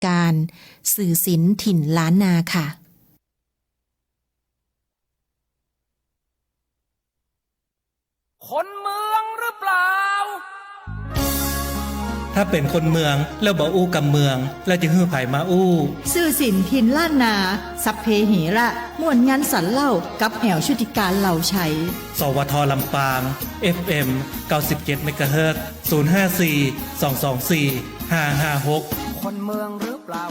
การสื่อศิลป์ถิ่นล้านนาค่ะคนเมืองหรือเปล่าถ้าเป็นคนเมืองแล้วบ่อู้กับเมืองแล้วจะฮื้อไผมาอู้สื่อสินทินล้านนาสัพเพเหระม่วนงานสันเล่ากับแอวชุติการเหล่าชัยสวทลำปาง FM 97 เมกะเฮิรตซ์ 054-224-556คนเมืองหรือเปล่า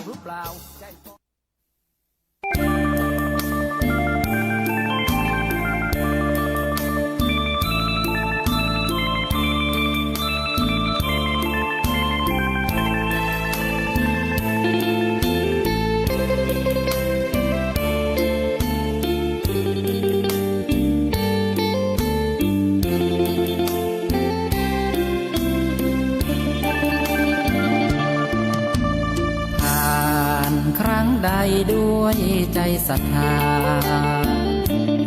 ครั้งใดด้วยใจศรัทธา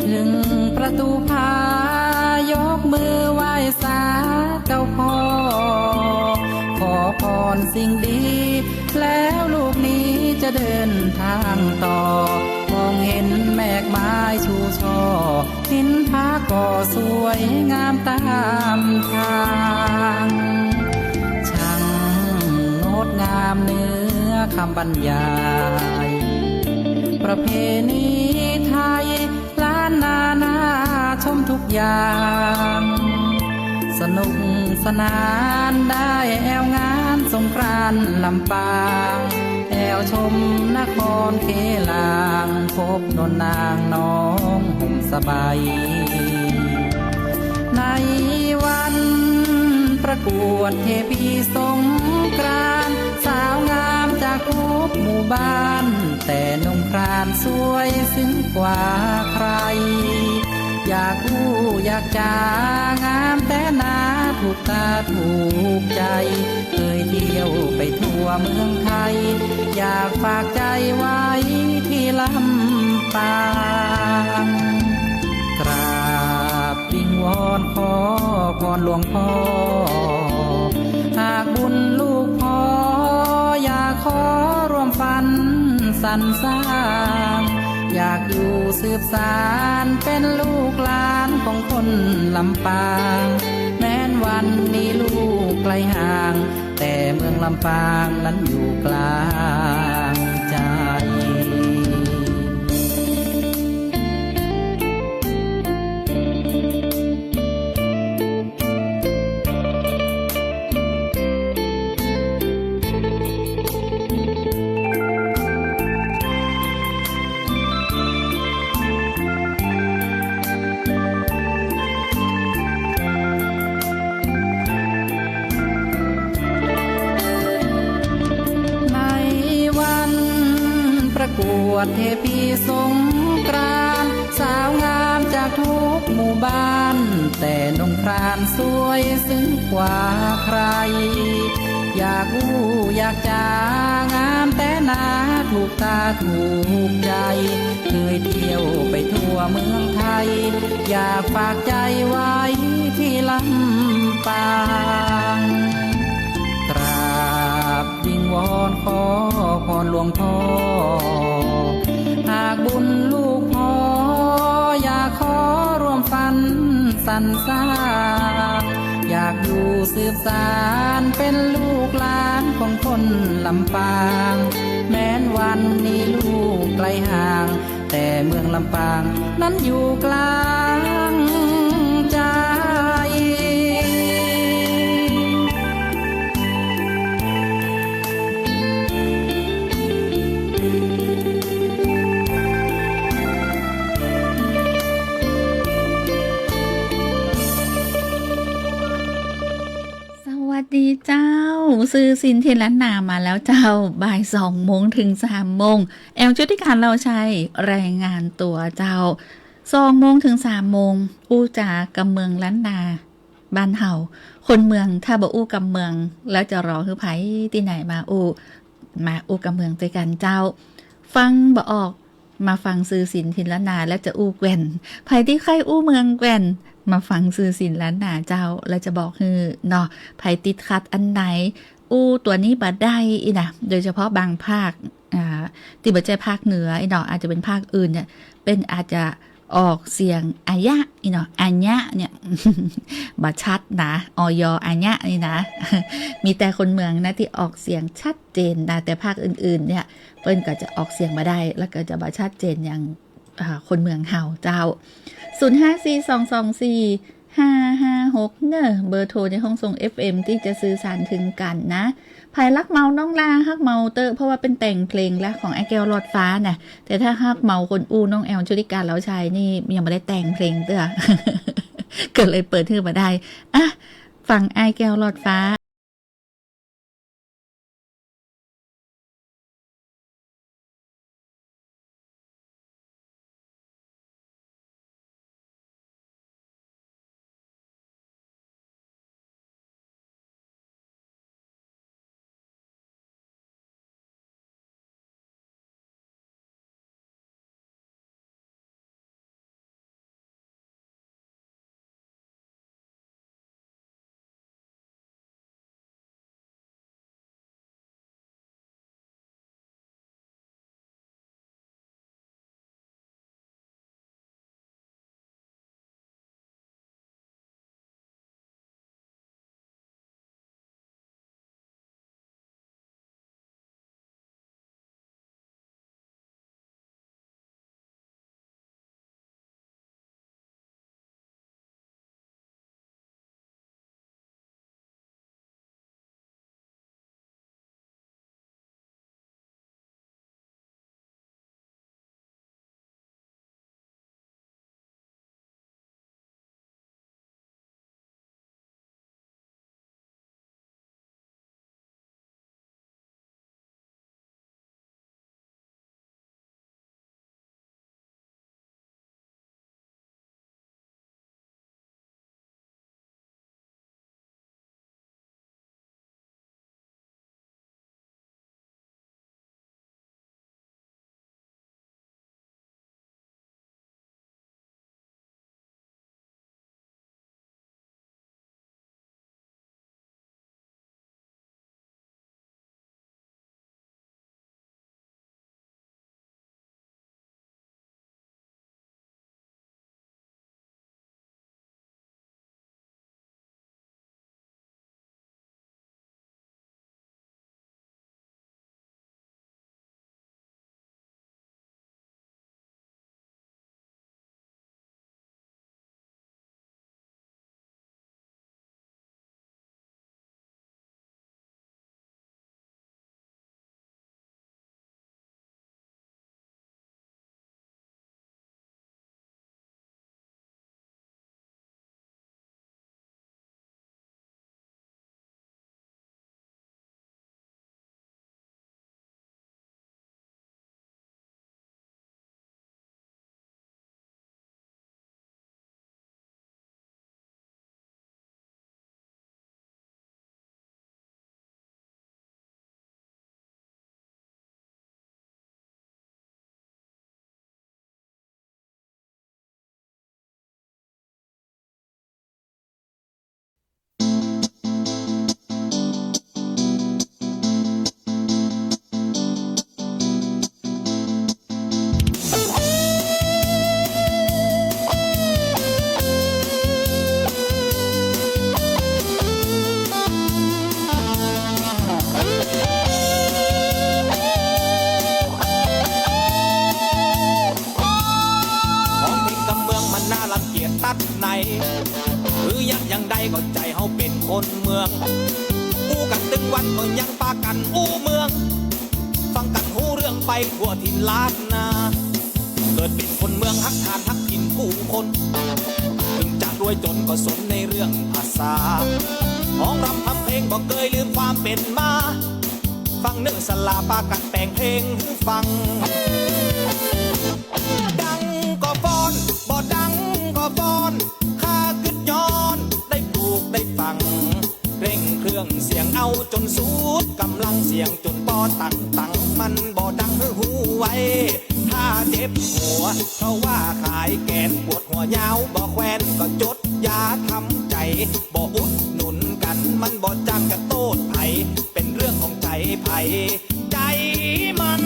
ถึงประตูพายกมือไหว้สาเจ้าพ่อขอพรสิ่งดีแล้วลูกนี้จะเดินทางต่อมองเห็นแมกไม้ชูช่อเห็นผาก่อสวยงามตามทางช่างงดงามเนื้อคำบรรยายประเพณีไทยล้านนานาชมทุกอย่างสนุกสนานได้แอวงานสงกรานต์ลำปางแอวชมนครเคลางพบนนนางน้องห่มสบายในวันประกวดเทพีสงกรานต์สาวงามจากทุกหมู่บ้านแต่นงครานสวยซึ้งกว่าใครอยากอู้อยากจางามแต่นาถูกตาถูกใจเคยเที่ยวไปทั่วเมืองไทยอยากฝากใจไว้ที่ลำปางกราบวิงวอนขอพรหลวงพ่อหากบุญลูกพ่ออยากขอร่วมฝันสรรสร้างอยากอยู่สืบสานเป็นลูกหลานของคนลำปางแม้นวันนี้ลูกไกลห่างแต่เมืองลำปางนั้นอยู่กลางใจกวดเทพีสงกรานต์สาวงามจากทุกหมู่บ้านแต่นงครานสวยซึ้งกว่าใครอยากอู้อยากจางามแต่นาถูกตาถูกใจเคยเที่ยวไปทั่วเมืองไทยอยากฝากใจไว้ที่ลำปางกราบวิงวอนขอพรหลวงพ่อหากบุญลูกพ่ออยากขอร่วมฝันสรรสร้างอยากอยู่สืบสานเป็นลูกหลานของคนลำปางแม้นวันนี้ลูกไกลห่างแต่เมืองลำปางนั้นอยู่กลางใจ ดีเจ้าซื้อสินเทล้านนามาแล้วเจ้าบ่าย2 โมงถึง3 โมงแอลชุติการเราใช้รายงานตัวเจ้า2 โมงถึง3 โมงอู้จากำเมืองล้านนาบ้านเฮาคนเมืองถ้าบ่อู้กำเมืองแล้วจะรอคือไผที่ไหนมาอู้กำเมืองด้วยกันเจ้าฟังบ่ออกมาฟังซื้อสินทินล้านนาแล้วจะอู้แกว่นไผที่ใครอู้เมืองแกว่นมาฟังซื้อสินล้านนาเจ้าแล้วจะบอกคือเนาะไผติดขัดอันไหน อู้ตัวนี้บัดได้อีนะโดยเฉพาะบางภาคที่บัดใจภาคเหนืออีเนาะอาจจะเป็นภาคอื่นเนี่ยเป็นอาจจะออกเสียงอายะอีเนาะอัญญะเนี่ย บัดชัดนะออยอัญญะนี่นะ มีแต่คนเมืองนะที่ออกเสียงชัดเจนนะแต่ภาคอื่นๆเนี่ยเปิ้นก็จะออกเสียงมาได้แล้วก็จะบัดชัดเจนอย่างคนเมืองเฮาเจ้า0542245556เนอะเบอร์โทรในห้องส่ง FM ที่จะสื่อสารถึงกันนะภายรักเมาน้องลาฮักเมาเตอร์เพราะว่าเป็นแต่งเพลงและของไอแก้วหลอดฟ้าน่ะแต่ถ้าฮักเมาคนอูน้องแอลชุติการแล้วชายนี่ยังไม่ได้แต่งเพลงเด้อ เกิดเลยเปิดทื่อมาได้อ่ะฟังไอแก้วหลอดฟ้าหรือยังใดก็ใจเฮาเป็นคนเมืองอู้กันตึงวันก็ยังปากันอู้เมืองฟังกันหูเรื่องไปทั่วถิ่นล้านนาเกิดเป็นคนเมืองฮักทานฮักถิ่นผู้คนถึงจะรวยจนก็สนในเรื่องภาษาร้องรำทำเพลงบ่เคยลืมความเป็นมาฟังเนื้อสลาปากันแต่งเพลงฟังดังก็ฟ้อนบ่ดังก็ฟ้อนข้าคึดย้อนได้ปลูกได้ฟังเร่งเครื่องเสียงเอาจนสุดกำลังเสียงจนปอตังมันบ่ดังหูไว้ถ้าเจ็บหัวเพราะว่าขายแกนปวดหัวยาวบ่แควนก็จดยาทำใจบ่อุดหนุนกันมันบ่จังกระโตดไผเป็น ไผ่ใจมัน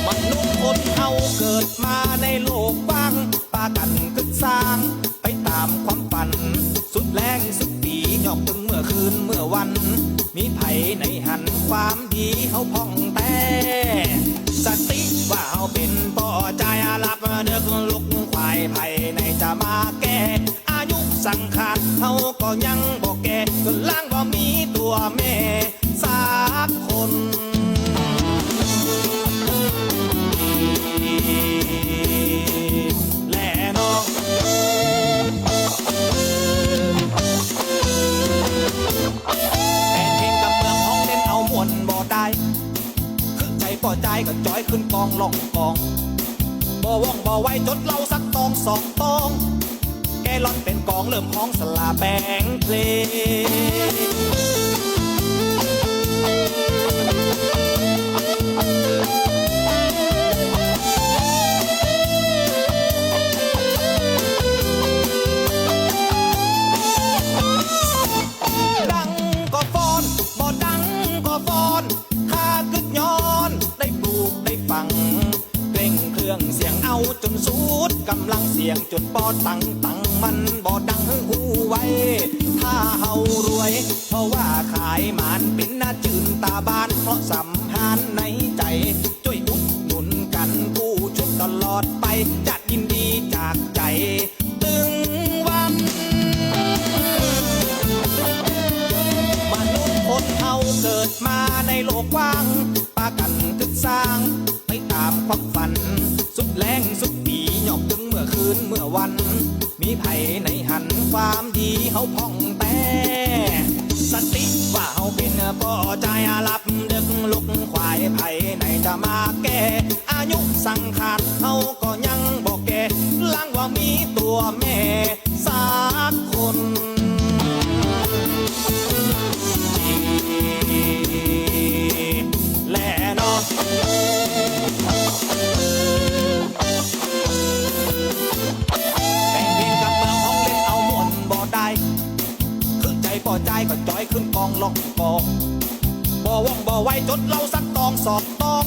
มนุษย์คนเอาเกิดมาในโลกกว้างปากันกึศสร้างไปตามความฝันสุดแรงสุดปีหยอกถึงเมื่อคืนเมื่อวันมีไผ่ในหันความดีเขาพ่องแต่สติว่าเฮาเป็นป่อใจอาลับเนึกลุกควายไผ่ในจะมาแก่อายุสังขารเฮาก็ยังบ่แก่จนล่างบ่มีตัวแม่สักคนแล่นอแต่ทิ้งกับเมืองห้องเล่นเอามวนบ่ได้คือใจป่อใจก็จอยขึ้นกองล่องกองบ่ว่องบ่ไว้จดเล่าสักตองสองตองแกล่อนเป็นกองเริ่มห้องสลาแบงเพลดังก็ฟ้อนบ่ดังก็ฟ้อนถ้ากึดย้อนได้ปลูกได้ฟังเกร่งเครื่องเสียงเอาจนสุดกำลังเสียงจนปอตังมันบ่ดังหูไว้ถ้าเฮารวยเพราะว่าขายหมานเป็นหน้าจืนตาบานเพราะสำหานในใจช่วยอุดหนุนกันกู้ชุดตลอดไปจะยินดีจากใจตึงวันมนุษย์คนเฮาเกิดมาในโลกกว้างปากันทึกสร้างไปตามความฝันสุดแรงสุดปีหยอกถึงเมื่อคืนเมื่อวันมีไผ่ในหันความดีเฮาพ่องแต่สติว่าเฮาเป็นป่อใจอาลับดึกลุกควายไผ่ในจะมาแก่อายุสังขารเฮาก็ยังบ่แก่ล่างว่ามีตัวแม่สักคนแล่นอป่อใจก็จอยขึ้นกองล่องกองบ่ว่องบ่ไว้จดเล่าสักตองสอบตอง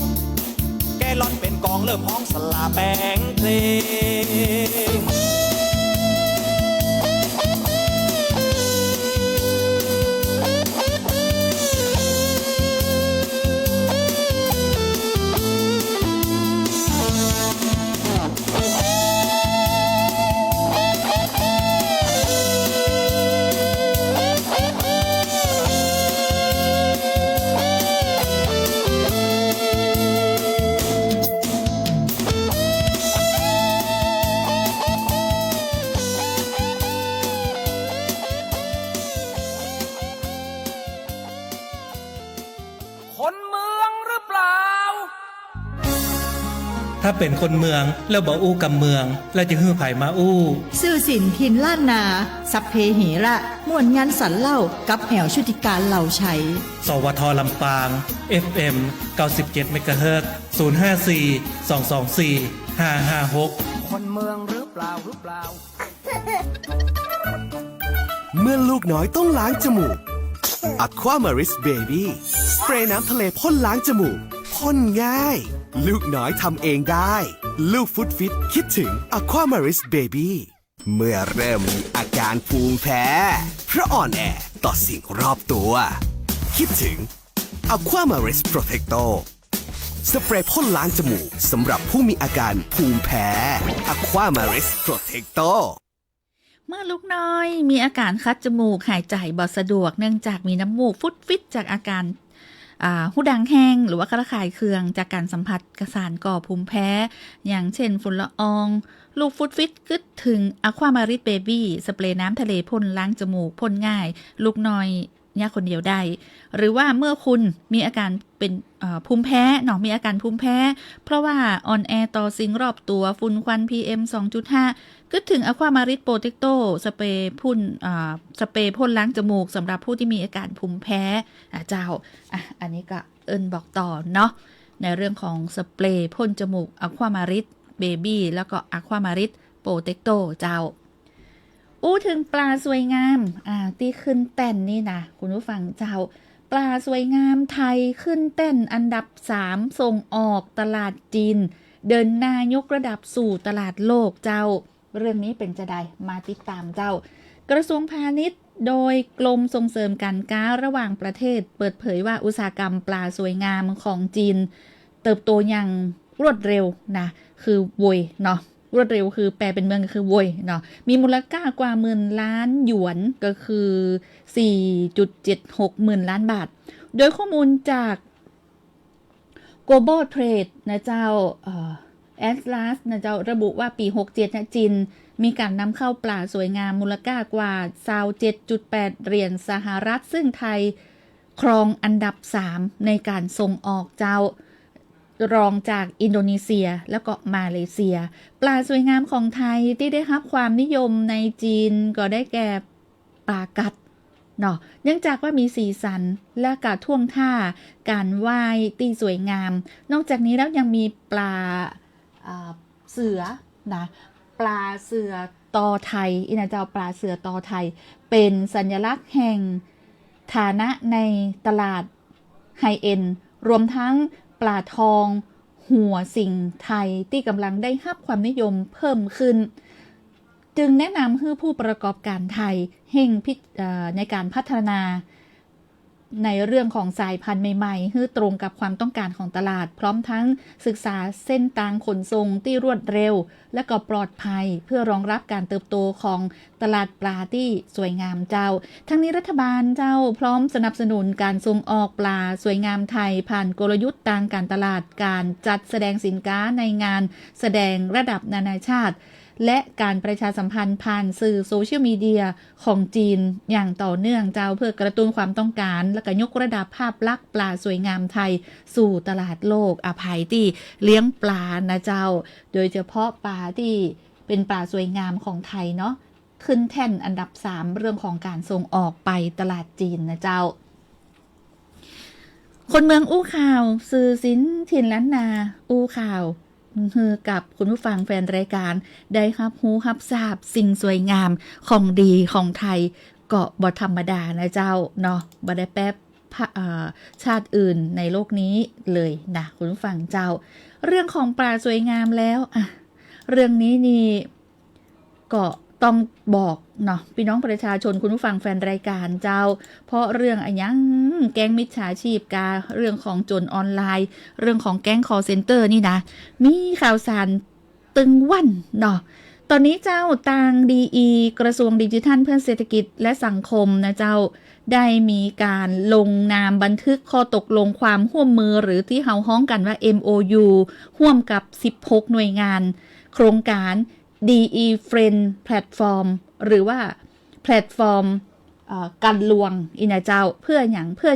แกล่อนเป็นกองเริ่มห้องสลาแบงเพลงถ้าเป็นคนเมืองแล้วบ่อู้กับเมืองแล้วจะฮื้อไผมาอู้ สื่อสินทินล้านนาสัพเพเหระม่วนงานสันเล่ากับแอวชุติการเหล่าชัยสวทลำปาง FM 97 เมกะเฮิรตซ์ 054 224 556คนเมืองหรือเปล่าเมื่อลูกน้อยต้องล้างจมูก Aquamaris Baby สเปรย์น้ำทะเลพ่นล้างจมูกพ่นง่ายลูกน้อยทำเองได้ลูกฟุตฟิตคิดถึง Aquamaris Baby เมื่อเริ่มมีอาการภูมิแพ้เพราะอ่อนแอต่อสิ่งรอบตัวคิดถึง Aquamaris Protecto สเปรย์พ่นล้างจมูกสำหรับผู้มีอาการภูมิแพ้ Aquamaris Protecto เมื่อลูกน้อยมีอาการคัดจมูกหายใจบ่สะดวกเนื่องจากมีน้ำมูกฟุดฟิตจากอาการหูดังแห้งหรือว่ากระคายเคืองจากการสัมผัสกระสานก่อภูมิแพ้อย่างเช่นฝุ่นละอองลูกฟุตฟิตกึดถึง Aquamaris Baby สเปรย์น้ำทะเลพ่นล้างจมูกพ่นง่ายลูกน้อยเนี่ยคนเดียวได้หรือว่าเมื่อคุณมีอาการเป็นภูมิแพ้หนองมีอาการภูมิแพ้เพราะว่าอ่อนแอต่อสิ่งรอบตัวฝุ่นควัน PM 2.5 ก็ถึง Aquamaris Protecto สเปรย์พ่นล้างจมูกสำหรับผู้ที่มีอาการภูมิแพ้เจ้าอันนี้ก็เอิญบอกต่อเนาะในเรื่องของสเปรย์พ่นจมูก Aquamaris Baby แล้วก็ Aquamaris Protecto เจ้า อู้ถึงปลาสวยงามที่ขึ้นเต้นนี่นะคุณผู้ฟังเจ้าปลาสวยงามไทยขึ้นเต้นอันดับ3ส่งออกตลาดจีนเดินหน้ายกระดับสู่ตลาดโลกเจ้าเรื่องนี้เป็นจะใดมาติดตามเจ้ากระทรวงพาณิชย์โดยกรมส่งเสริมการค้าระหว่างประเทศเปิดเผยว่าอุตสาหกรรมปลาสวยงามของจีนเติบโตอย่างรวดเร็วนะคือโวยเนาะรวดเร็วคือแปลเป็นเมืองก็คือโวยเนาะมีมูลค่ากว่า10,000 ล้านหยวนก็คือ 4.76 หมื่นล้านบาทโดยข้อมูลจาก Global Trade นะเจ้าAtlas นะเจ้าระบุว่าปี67นะจีนมีการนำเข้าปลาสวยงามมูลค่ากว่า 27.8 เหรียญสหรัฐซึ่งไทยครองอันดับ3ในการส่งออกเจ้ารองจากอินโดนีเซียแล้วก็มาเลเซียปลาสวยงามของไทยที่ได้รับความนิยมในจีนก็ได้แก่ปลากัดเนาะเนื่องจากว่ามีสีสันและการท่วงท่าการว่ายที่สวยงามนอกจากนี้แล้วยังมีปลาเสือนะปลาเสือตอไทยอินะเจ้าปลาเสือตอไทยเป็นสัญลักษณ์แห่งฐานะในตลาดไฮเอ็นด์รวมทั้งปลาทองหัวสิงไทยที่กำลังได้รับความนิยมเพิ่มขึ้นจึงแนะนำให้ผู้ประกอบการไทยเร่งในการพัฒนาในเรื่องของสายพันธุ์ใหม่ๆให้ตรงกับความต้องการของตลาดพร้อมทั้งศึกษาเส้นทางขนส่งที่รวดเร็วและก็ปลอดภัยเพื่อรองรับการเติบโตของตลาดปลาที่สวยงามเจ้าทั้งนี้รัฐบาลเจ้าพร้อมสนับสนุนการส่งออกปลาสวยงามไทยผ่านกลยุทธ์ทางการตลาดการจัดแสดงสินค้าในงานแสดงระดับนานาชาติและการประชาสัมพันธ์ผ่านสื่อโซเชียลมีเดียของจีนอย่างต่อเนื่องเจ้าเพื่อกระตุ้นความต้องการและก็ยกระดับภาพลักษณ์ปลาสวยงามไทยสู่ตลาดโลกอภัยที่เลี้ยงปลานะเจ้าโดยเฉพาะปลาที่เป็นปลาสวยงามของไทยเนาะขึ้นแท่นอันดับ3เรื่องของการส่งออกไปตลาดจีนนะเจ้าคนเมืองอู้ข่าวสื่อสินถิ่นล้านนาอู้ข่าวกับคุณผู้ฟังแฟนรายการได้รับรู้รับทราบสิ่งสวยงามของดีของไทยก็บ่ธรรมดานะเจ้าเนาะบ่ได้แป๊บชาติอื่นในโลกนี้เลยนะคุณผู้ฟังเจ้าเรื่องของปลาสวยงามแล้วเรื่องนี้นี่ก็ต้องบอกเนาะพี่น้องประชาชนคุณผู้ฟังแฟนรายการเจ้าเพราะเรื่องยังแก๊งมิจฉาชีพกาเรื่องของโจรออนไลน์เรื่องของแก๊งคอลเซ็นเตอร์นี่นะมีข่าวสารตึงวันเนาะตอนนี้เจ้าทางดีกระทรวงดิจิทัลเพื่อเศรษฐกิจและสังคมนะเจ้าได้มีการลงนามบันทึกข้อตกลงความร่วมมือหรือที่เฮาฮ้องกันว่า MOU ร่วมกับ16หน่วยงานโครงการDE Friend Platform หรือว่าแพลตฟอร์มการลวงอินะเจ้าเพื่อ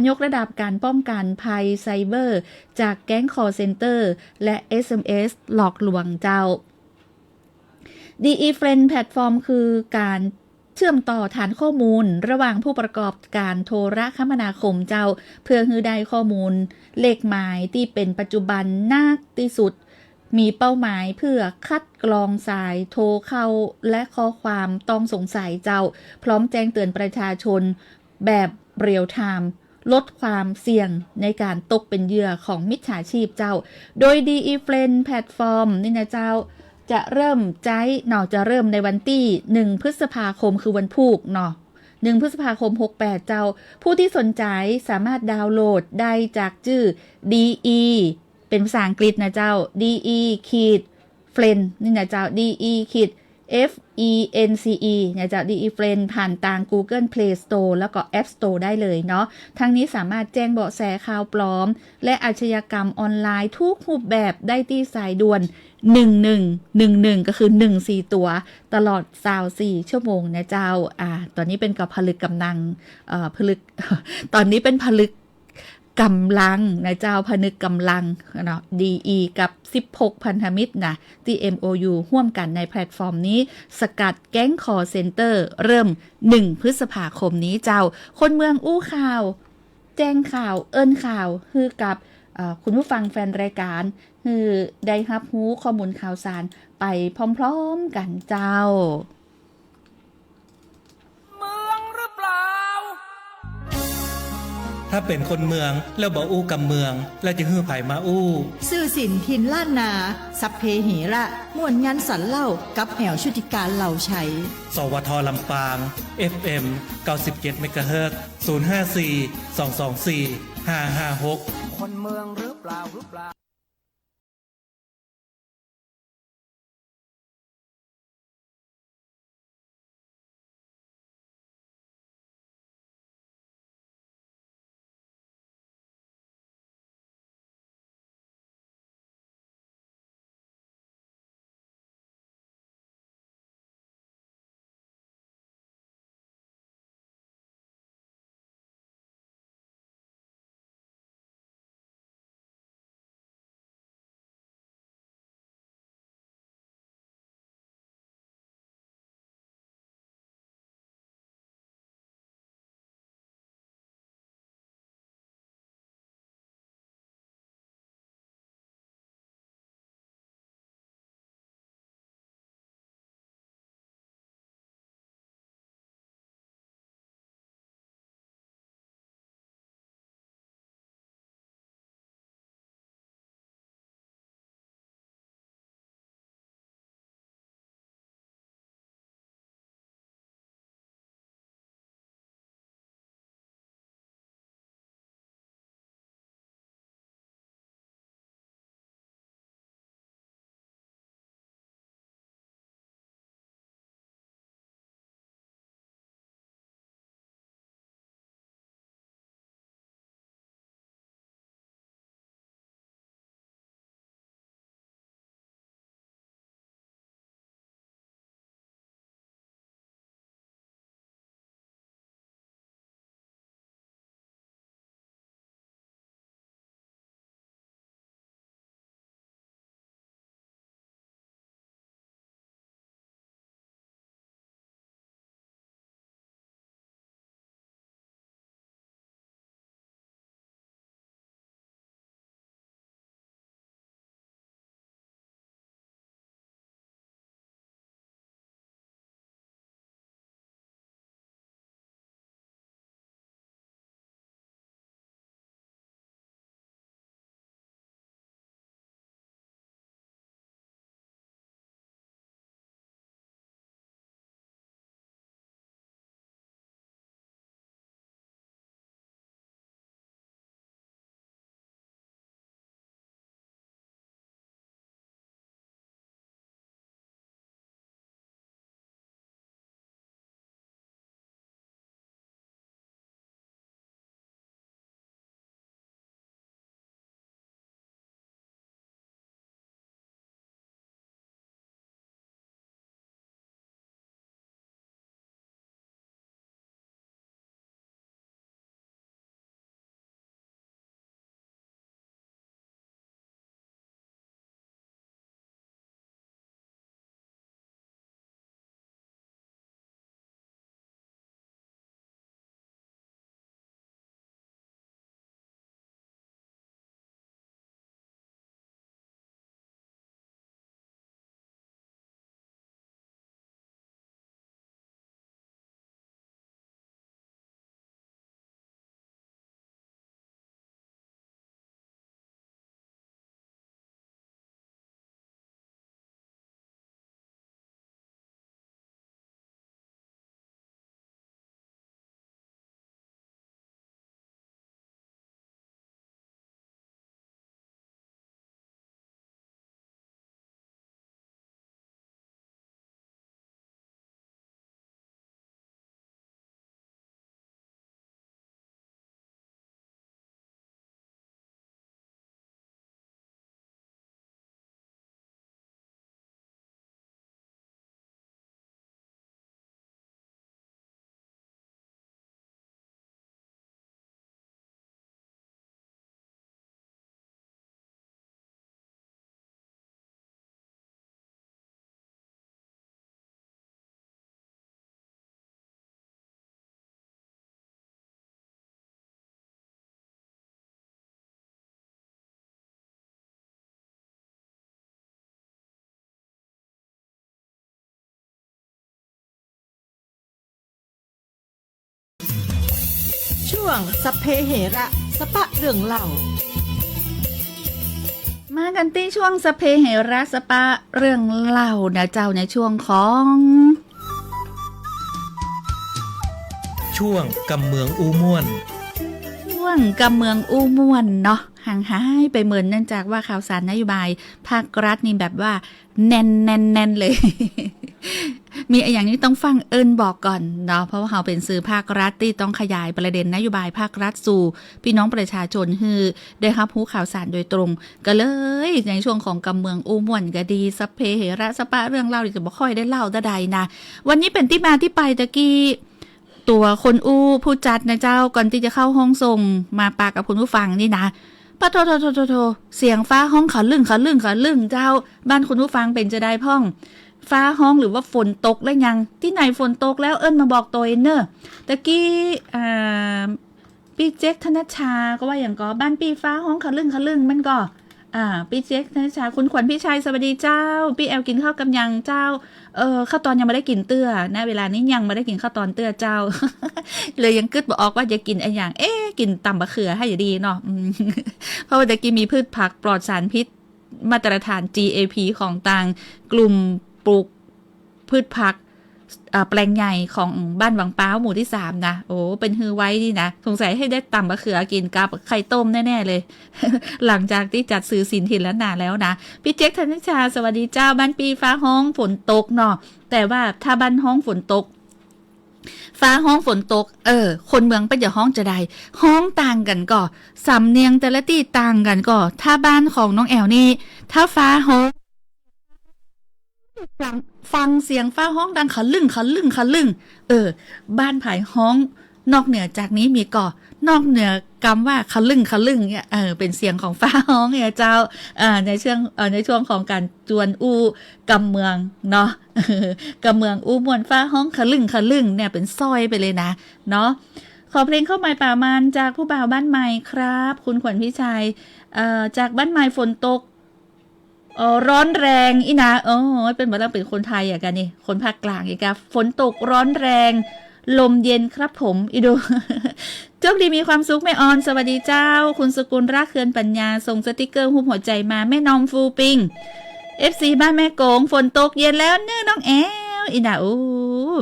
ยกระดับการป้องกันภัยไซเบอร์จากแก๊ง call center และ SMS หลอกลวงเจ้า DE Friend Platform คือการเชื่อมต่อฐานข้อมูลระหว่างผู้ประกอบการโทรคมนาคมเจ้าเพื่อให้ได้ข้อมูลเลขหมายที่เป็นปัจจุบันนักที่สุดมีเป้าหมายเพื่อคัดกรองสายโทรเข้าและข้อความต้องสงสัยเจ้าพร้อมแจ้งเตือนประชาชนแบบเรียลไทม์ลดความเสี่ยงในการตกเป็นเหยื่อของมิจฉาชีพเจ้าโดย DE Friend Platform นี่นะเจ้าจะเริ่มจะเริ่มในวันที่1 พฤษภาคมคือวันพุธเนาะ1 พฤษภาคม 68เจ้าผู้ที่สนใจสามารถดาวน์โหลดได้จากชื่อ DEเป็นภาษาอังกฤษนะเจ้า DE-Friend นี่นะเจ้า DE-FENCE นะเจ้า DE Friend ผ่านทาง Google Play Store แล้วก็ App Store ได้เลยเนาะทั้งนี้สามารถแจ้งเบาะแสข่าวปลอมและอาชญากรรมออนไลน์ทุกรูปแบบได้ที่สายด่วน1111ก็คือ14ตัวตลอด24ชั่วโมงนะเจ้าตอนนี้เป็นกับผลึกกำลังตอนนี้เป็นผลึกกำลังนะเจ้าพนึกกำลังเนาะ DE กับ16พันธมิตรนะที่ MOU ร่วมกันในแพลตฟอร์มนี้สกัดแก๊ง call center เริ่ม1 พฤษภาคมนี้เจ้าคนเมืองอู้ข่าวแจ้งข่าวเอิ้นข่าวคือกับคุณผู้ฟังแฟนรายการคือได้รับรู้ข้อมูลข่าวสารไปพร้อมๆกันเจ้า ถ้าเป็นคนเมืองแล้วบ่อู้กับเมือง แล้วจะฮื้อไผมาอู้ สื่อสินถิ่นล้านนาสัพเพเหระม่วนงานสันเล่ากับแอวชุติการเหล่าชัย สวทลำปาง FM 97 เมกะเฮิรตซ์054 224 556คนเมืองหรือเปล่า ช่วงสัพเพเหระสปะเรื่องเล่ามากันที่ช่วงสพเพเหระสปะเรื่องเล่านะเจ้าในช่วงของ ช่วงกำเมืองอูม่วน ช่วงกำเมืองอู้ม่วนเนาะห่างหายไปเหมือนเนื่องจากว่าข่าวสารนโยบายภาครัฐนี่แบบว่าแน่นเลย มีอย่างนี้ต้องฟังเอิญบอกก่อนเนาะเพราะว่าเราเป็นสื่อภาครัฐที่ต้องขยายประเด็นนโยบายภาครัฐสู่พี่น้องประชาชนคือได้รับรู้ข่าวสารโดยตรงก็เลยในช่วงของกำเมืองอู้ม่วนก็ดีสัพเพเหระสปะเรื่องเล่าจะบ่ค่อยได้เล่าใดนะวันนี้เป็นที่มาที่ไปตะกี้ตัวคนอู้ผู้จัดนะเจ้าก่อนที่จะเข้าห้องส่งมาปากกับคุณผู้ฟังนี่นะปะโทเสียงฟ้าห้องขะลึ่งเจ้าบ้านคุณผู้ฟังเป็นจะได้พ่องฟ้าห้องหรือว่าฝนตกแล้วยังที่ไหนฝนตกแล้วเอิ้นมาบอกตัวเองเนอะตะกี้พี่เจ๊กธนชาก็ว่าอย่างก็บ้านปีฟ้าห้องขะลึ่งมันก็พี่เจ๊กธนชาคุณขวัญพี่ชัยสวัสดีเจ้าพี่แอลกินข้าวกำยังเจ้าข้าวตอนยังไม่ได้กินเตื้อนะเวลานี้ยังไม่ได้กินข้าวตอนเตื้อเจ้า เลยยังกึดบอกออกว่าจะกินไอ้อย่างกินตำบะเขือให้อยู่ดีเนาะ เพราะว่าตะกี้มีพืชผักปลอดสารพิษมาตรฐาน GAP ของต่างกลุ่มปลูกพืชผักแปลงใหญ่ของบ้านวังป้าวหมู่ที่3นะโอ้เป็นฮือไว้ดีนะสงสัยให้ได้ตำบะเขือกินกับไข่ต้มแน่ๆเลย หลังจากที่จัดซื้อสินถิ่นแล้วนานแล้วนะพี่เจ๊กธนิชาสวัสดีเจ้าบ้านปีฟ้าห้องฝนตกเนาะแต่ว่าถ้าบ้านห้องฝนตกฟ้าห้องฝนตกคนเมืองเป็นอย่าห้องจะได้ห้องต่างกันก็สำเนียงแต่ละที่ต่างกันก็ถ้าบ้านของน้องแอลนี่ถ้าฟ้าห้องฟังเสียงฟ้าห้องดังขะลึ่งบ้านไผ่ห้องนอกเหนือจากนี้มีก่อนอกเหนือกำว่าขะลึ่งเนี่ยเป็นเสียงของฟ้าห้องเนี่ยเจ้าในช่วงของการจวนอู้กำเมืองเนาะกำเมืองอู้มวนฟ้าห้องขะลึ่งเนี่ยเป็นซอยไปเลยนะเนาะขอเพลงเข้ามาป่ามันจากผู้บ่าวบ้านใหม่ครับคุณขวัญพิชัยจากบ้านใหม่ฝนตกร้อนแรงอีนะเป็นเหมือนเราเป็นคนไทยอย่างกันนี่คนภาคกลางอย่างกันฝนตกร้อนแรงลมเย็นครับผมอีดู โชคดีมีความสุขแม่ออนสวัสดีเจ้าคุณสกุลรักเคือนปัญญาส่งสติกเกอร์หุ้มหัวใจมาแม่นอมฟูปิง FC บ้านแม่โกงฝนตกเย็นแล้วเนื้อน้องแอลอีนะ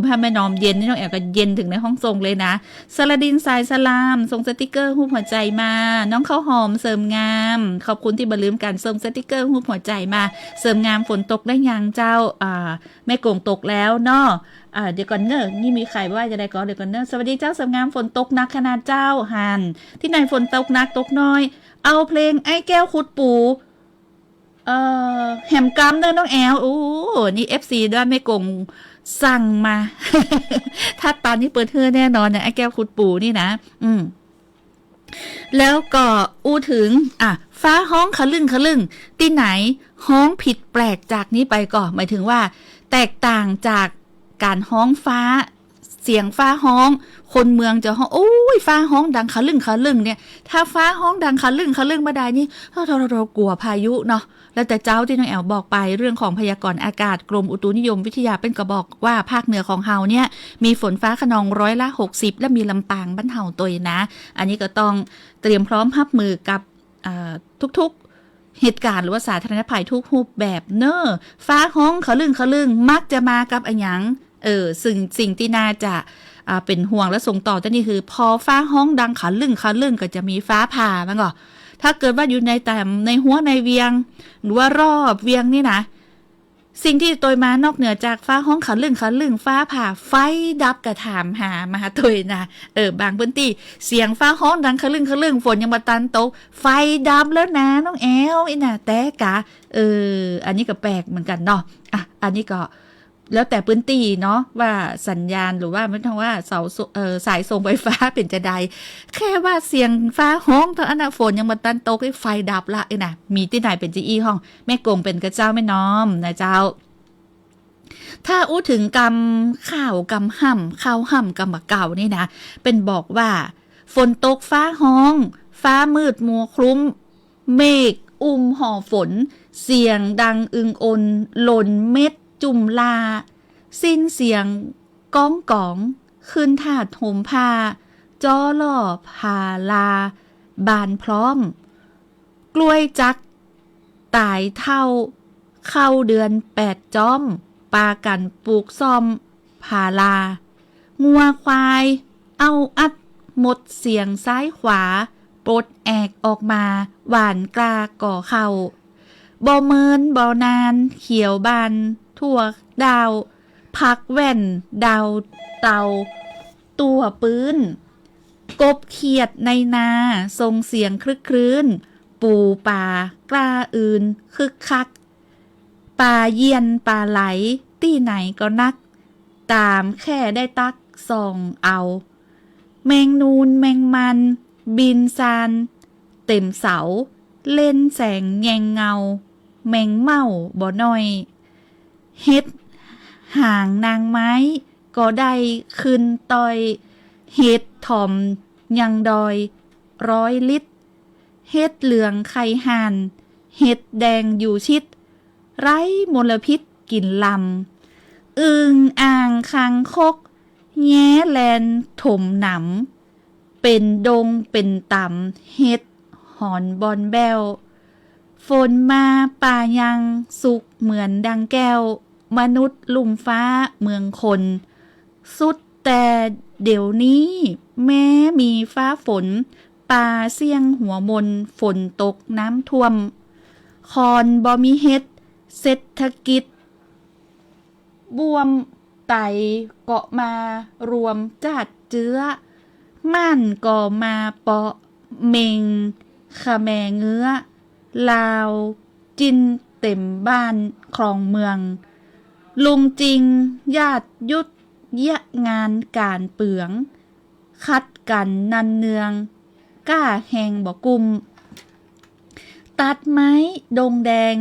ถ้าแม่นอมเย็นนี่น้องแอลก็เย็นถึงในห้องส่งเลยนะสลาดินสายสลามส่งสติกเกอร์หุ้มหัวใจมาน้องข้าวหอมเสริมงามขอบคุณที่บ่ลืมกันส่งสติกเกอร์หุ้มหัวใจมาเสริมงามฝนตกได้ยังเจ้าแม่โกงตกแล้วเนาะเดี๋ยวก่อนเนอะนี่มีใครว่าจะได้ก็เดี๋ยวก่อนเนอะสวัสดีเจ้าเสริมงามฝนตกนักขนาดเจ้าหันที่ไหนฝนตกนักตกน้อยเอาเพลงไอ้แก้วขุดปูแหมกำเด้อน้องแอลนี่ FC ด้านแม่กงสั่งมา ถ้าตอนนี้เปิดเทื่อแน่นอนนะไอ้แก้วขุดปูนี่นะแล้วก็ถึงฟ้าห้องขะลึ่งที่ไหนห้องผิดแปลกจากนี้ไปก็หมายถึงว่าแตกต่างจากการห้องฟ้าเสียงฟ้าห้องคนเมืองจะห้องฟ้าห้องดังขะลึ่งเนี่ยถ้าฟ้าห้องดังขะลึ่งมาได้นี่เรากลัวพายุเนาะแล้วแต่เจ้าที่น้องแอลบอกไปเรื่องของพยากรณ์อากาศกรมอุตุนิยมวิทยาเป็นก็บอกว่าภาคเหนือของเฮาเนี่ยมีฝนฟ้าคะนอง60%และมีลำปางบ้านเฮาตัวนะอันนี้ก็ต้องเตรียมพร้อมรับมือกับทุกเหตุการณ์หรือว่าสาธารณภัยทุกรูปแบบเนอะฟ้าห้องขะลึ่งมักจะมากับอะไรอย่างสิ่งที่น่าจะเป็นห่วงและส่งต่อแต่นี่คือพอฟ้าห้องดังขะลึ่งก็จะมีฟ้าผ่ามั้งก็ถ้าเกิดว่าอยู่ในหัวในเวียงหรือว่ารอบเวียงนี่นะสิ่งที่ตัวมานอกเหนือจากฟ้าห้องขะลึ่งฟ้าผ่าไฟดับกระถามหามาตัวนะบางพื้นที่เสียงฟ้าห้องดังขะลึ่งฝนยังมาตันตกไฟดับแล้วนะน้องแอลอีน่ะแต่กะอันนี้ก็แปลกเหมือนกันเนาะอันนี้ก็แล้วแต่พื้นที่เนาะว่าสัญญาณหรือว่าไม่ต้องว่าสายส่งไฟฟ้าเป็นจะใดแค่ว่าเสียงฟ้าห้องตอนอันฝนยังมาตันตกให้ไฟดับละนะมีที่ไหนเป็นจีห้องแม่กงเป็นกระเจ้าแม่น้อมนะเจ้าถ้าถึงกำข้าวกำห่ำข้าวห่ำกำมะเก่านี่นะเป็นบอกว่าฝนตกฟ้าห้องฟ้ามืดมัวคลุ้มเมฆห่อฝนเสียงดังอึงอนหล่นเม็ดจุ่มลาสิ้นเสียงก้องขึ้นถาดโหมผ้า จอล่อพาลาบานพร้อมกล้วยจักตายเท่าเข้าเดือน8จ้อมปากันปลูกซ่อมพาลางัวควายเอาอัดหมดเสียงซ้ายขวาปลดแอกออกมาหวานกลาก่อเข่าบ่เมินบ่นานเขียวบานทั่วดาวพักแว่นดาวเตาตัวปื้นกบเขียดในนาทรงเสียงคลึกครื้นปูป่ากล้าอื่นคึกคักป่าเยียนป่าไหลตี้ไหนก็นักตามแค่ได้ตักส่องเอาแมงนูนแมงมันบินซานเต็มเสาเล่นแสงแยงเงาแมงเม่าบ่น้อยเฮ็ดห่างนางไม้ก็ได้ขึ้นต่อยเฮ็ดถ่อมยังดอย100 ลิตรเฮ็ดเหลืองไข่ห่านเฮ็ดแดงอยู่ชิดไร้มลพิษกินลำอึงอ่างคางคกแย้แลนถมหนำเป็นดงเป็นต่ำเฮ็ดหอนบอนแบวฝนมาป่ายังสุกเหมือนดังแก้วมนุษย์ลุ่มฟ้าเมืองคนสุดแต่เดี๋ยวนี้แม้มีฟ้าฝนป่าเสี่ยงหัวมนฝนตกน้ำท่วมคอนบ่มีเฮ็ดเศรษฐกิจบวมไตเกาะมารวมจัดเจื้อม่านก่อมาเปาะเมงขะแมเงื้อลาวจินเต็มบ้านครองเมืองลุงจริงญาติยุดเยะงานการเปลืองคัดกันนันเนืองกล้าแหงบ่กุมตัดไม้ดงแดง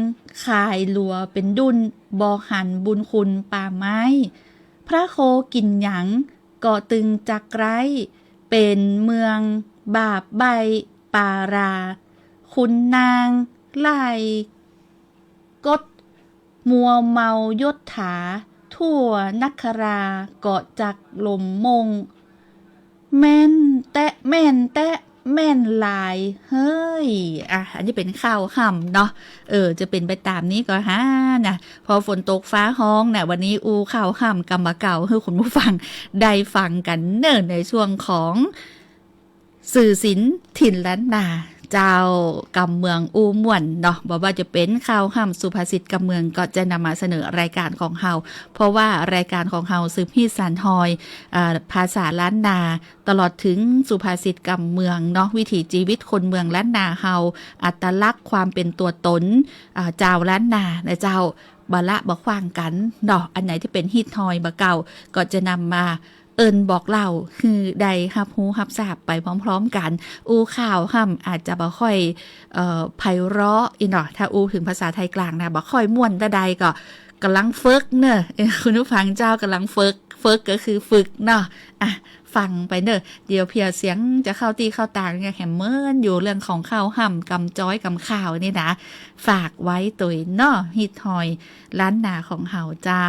ขายหลัวเป็นดุนบ่หันบุญคุณป่าไม้พระโคกินหยังก่อตึงจักไรเป็นเมืองบาปใบปาราคุณนางไล่กดมัวเมายศถาทั่วนักราเกาะจักลมมงแม่นแตะแม่นแตะแม่นลายเฮ้ยอันนี้เป็นข้าวห่ำเนาะจะเป็นไปตามนี้ก็ฮะนะพอฝนตกฟ้าห้องนะวันนี้ข้าวห่ำกำมะเก่าให้คุณผู้ฟังได้ฟังกันเนิ่นในช่วงของสื่อศิลป์ถิ่นล้านนาเจ้ากำเมืองม่วนเนาะบอกว่าจะเป็นข่าวห่ำสุภาษิตกำเมืองก็จะนำมาเสนอรายการของเฮาเพราะว่ารายการของเฮาสืบฮีดสานฮอยภาษาล้านนาตลอดถึงสุภาษิตกำเมืองเนาะวิถีชีวิตคนเมืองล้านนาเฮาอัตลักษณ์ความเป็นตัวตนเจ้าล้านนาและเจ้าบะละบะขว้างกันเนาะอันไหนที่เป็นฮิตฮอยบะเก่าก็จะนำมาบอกเล่าคือใดฮับฮู้ฮับทราบไปพร้อมๆกันข่าวห่ำอาจจะบ่ค่อยไพเราะอีเนาะถ้าถึงภาษาไทยกลางนะบ่ค่อยม่วนแต่ใดก็กำลังฝึกเนอะคุณผู้ฟังเจ้ากำลังฝึกก็คือฝึกเนาะฟังไปเนอะเดี๋ยวเพียเสียงจะเข้าตีเข้าตาเนี่ยแหมเมินอยู่เรื่องของข้าวห่ำกำจ้อยกำข่าวนี่นะฝากไว้ตัวเนาะฮิตฮอยล้านนาของเฮาเจ้า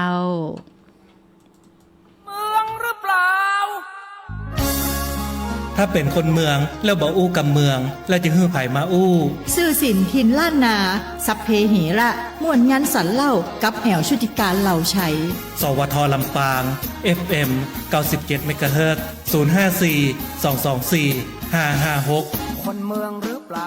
ถ้าเป็นคนเมืองแล้วบ่อู้กับเมืองแล้วจะฮื้อไผมาอู้สื่อสินถิ่นล้านนาสัพเพเหระม่วนงานสันเล่ากับแอวชุติการเหล่าชัยสวทลำปาง FM 97 เมกะเฮิรตซ์054 224 556คนเมืองหรือเปล่า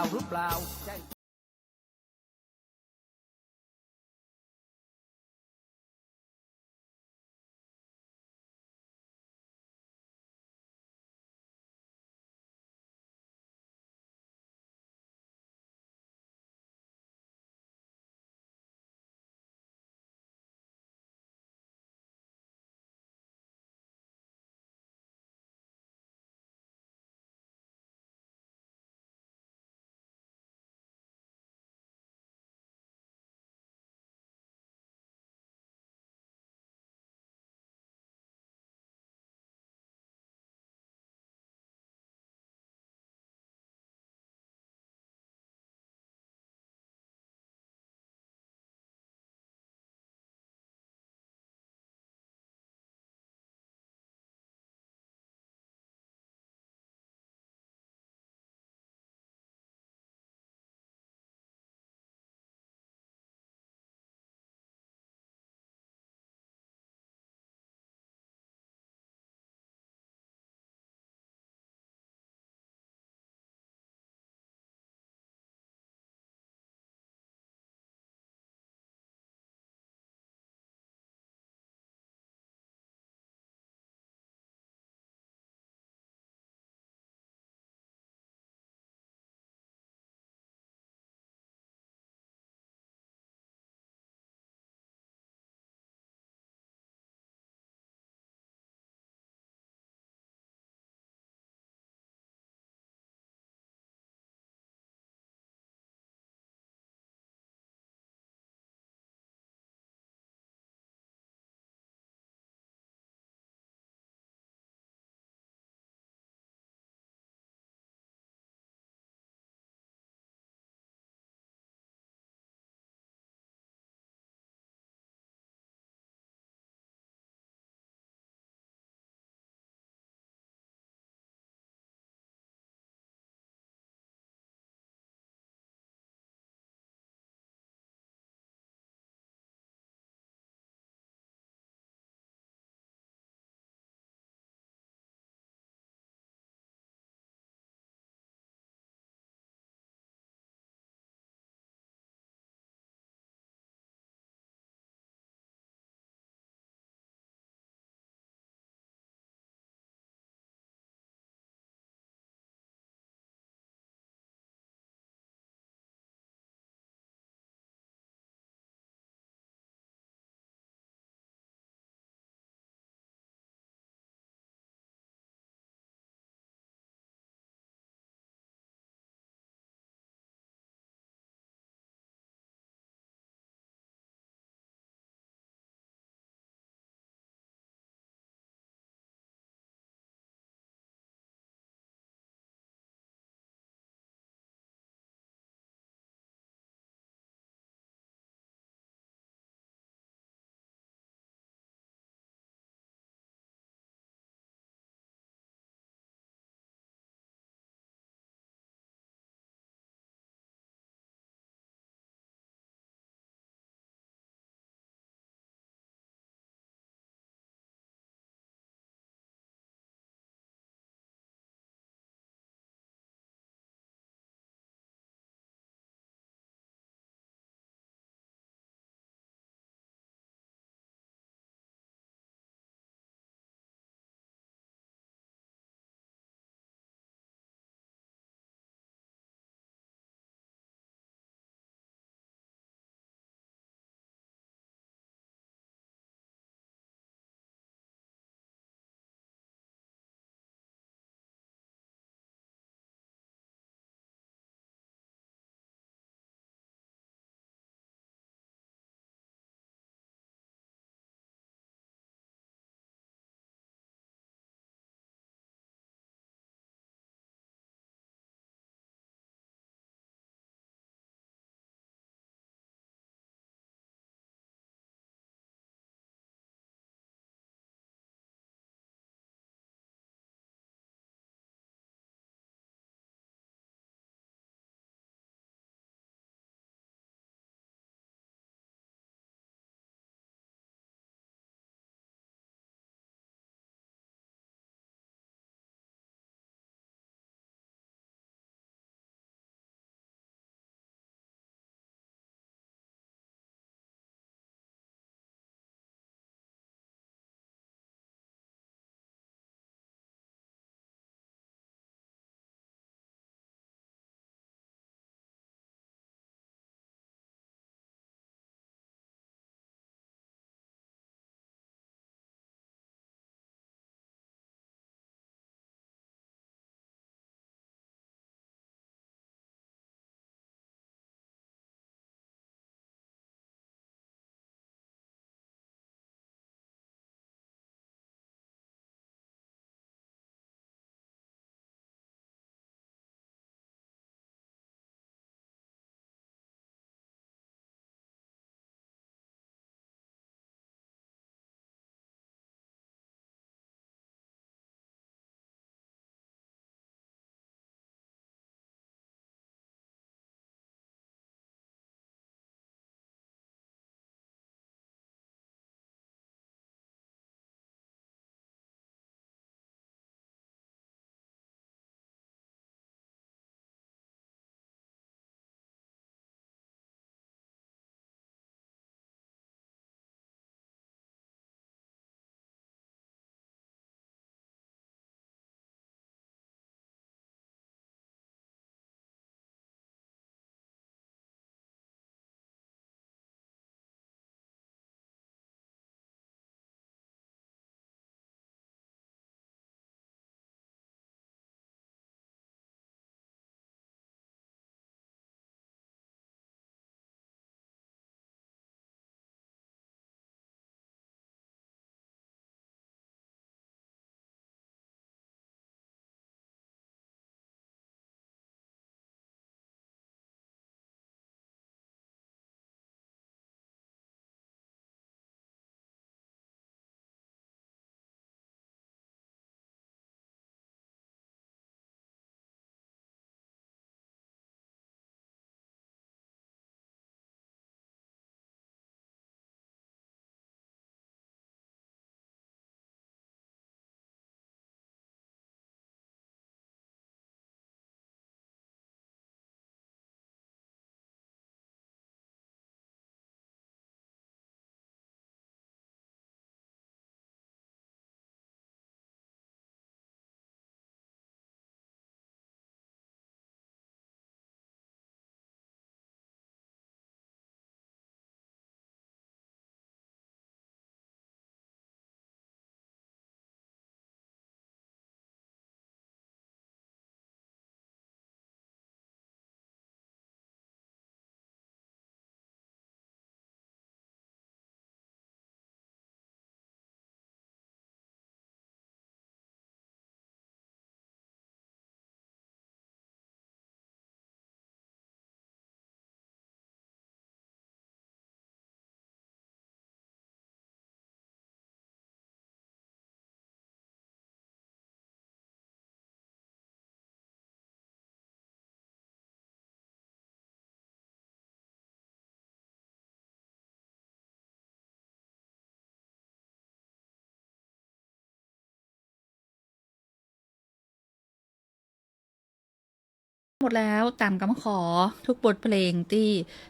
หมดแล้วตามคำขอทุกบทเพลงที่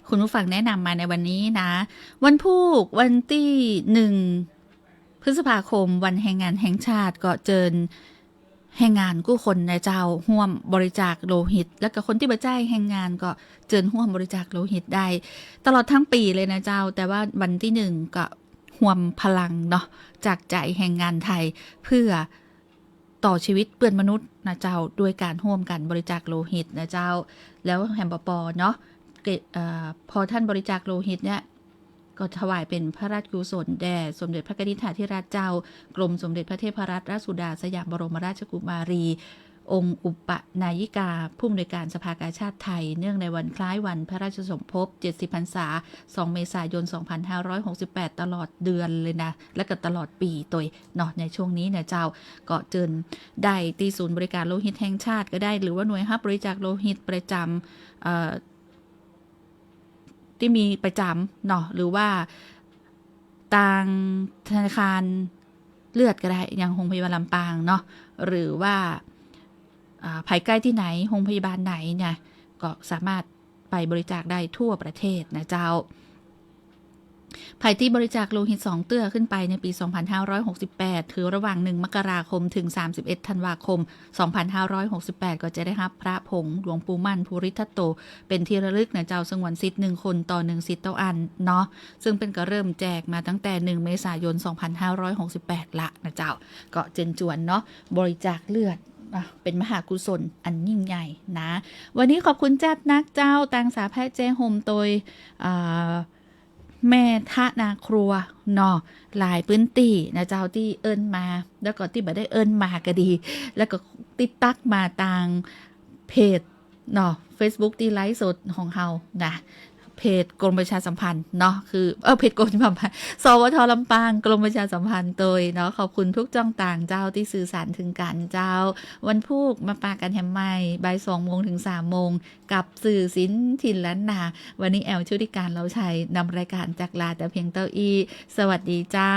คุณผู้ฟังแนะนำมาในวันนี้นะ วันพุธวันที่1 พฤษภาคมวันแรงงานแห่งชาติก็เจิญแรงงานกู้คนในเจ้าร่วมบริจาคโลหิต แล้วก็คนที่มาจ่ายแรงงานก็เจิญร่วมบริจาคโลหิตได้ตลอดทั้งปีเลยนะเจ้าแต่ว่าวันที่1ก็ร่วมพลังเนาะจากใจแรงงานไทยเพื่อต่อชีวิตเปื้อนมนุษย์นะเจ้าด้วยการร่วมกันบริจาคโลหิตนะเจ้าแล้วแฮมปอเนาะพอท่านบริจาคโลหิตเนี่ยก็ถวายเป็นพระราชกุศลแด่สมเด็จพระนิธิธิราชเจ้ากรมสมเด็จพระเทพรัตนราชสุดาสยามบรมราชกุมารี องค์อุปนายิกาผู้อำนวยการสภากาชาดไทยเนื่องในวันคล้ายวันพระราชสมภพ70 พรรษา 2 เมษายน 2568 ตลอดเดือนเลยนะและก็ตลอดปีตัวเนาะในช่วงนี้เนี่ยเจ้าก็เจิญได้ที่ศูนย์บริการโลหิตแห่งชาติก็ได้หรือว่าหน่วยรับบริจาคโลหิตประจำที่มีประจำเนาะหรือว่าทางธนาคารเลือดก็ได้อย่างโรงพยาบาลลำปางเนาะหรือว่าภายใกล้ที่ไหนโรงพยาบาลไหนเนี่ยก็สามารถไปบริจาคได้ทั่วประเทศนะเจ้าภายที่บริจาคโลหิต2 เตื้อขึ้นไปในปี 2568 ถือระหว่าง 1 มกราคมถึง 31 ธันวาคม 2568 ก็จะได้รับพระผงหลวงปู่มั่นภูริทัตโตเป็นที่ระลึกนะเจ้าสงวนสิทธิ์1 คนต่อ 1 สิทธิ์ต่ออันเนาะซึ่งเป็นก็เริ่มแจกมาตั้งแต่ 1 เมษายน 2568 ละนะเจ้าก็เจนจวนเนาะบริจาคเลือดเป็นมหากุศลอันยิ่งใหญ่นะวันนี้ขอบคุณจัดนักเจ้าตังสาแพทย์เจโฮมโดยแม่ทะนาครัวเนาะหลายพื้นที่นะเจ้าที่เอิ้นมาแล้วก็ที่บ่ได้เอิ้นมาก็ดีแล้วก็ติดตักมาทางเพจเนาะ Facebook ที่ไลฟ์สดของเฮานะเพจกรมประชาสัมพันธ์เนาะคือเพจกรมประชาสัมพันธ์สวทลำปางกรมประชาสัมพันธ์โดยเนาะขอบคุณทุกจ้องต่างเจ้าที่สื่อสารถึงกันเจ้าวันพุธมาปากันแฮมใหม่บ่าย 2 โมงถึง 3 โมงกับสื่อศิลป์ถิ่นล้านนาวันนี้แอลชุติการเราชัยนำรายการจากลาแต่เพียงเต้าอี้สวัสดีเจ้า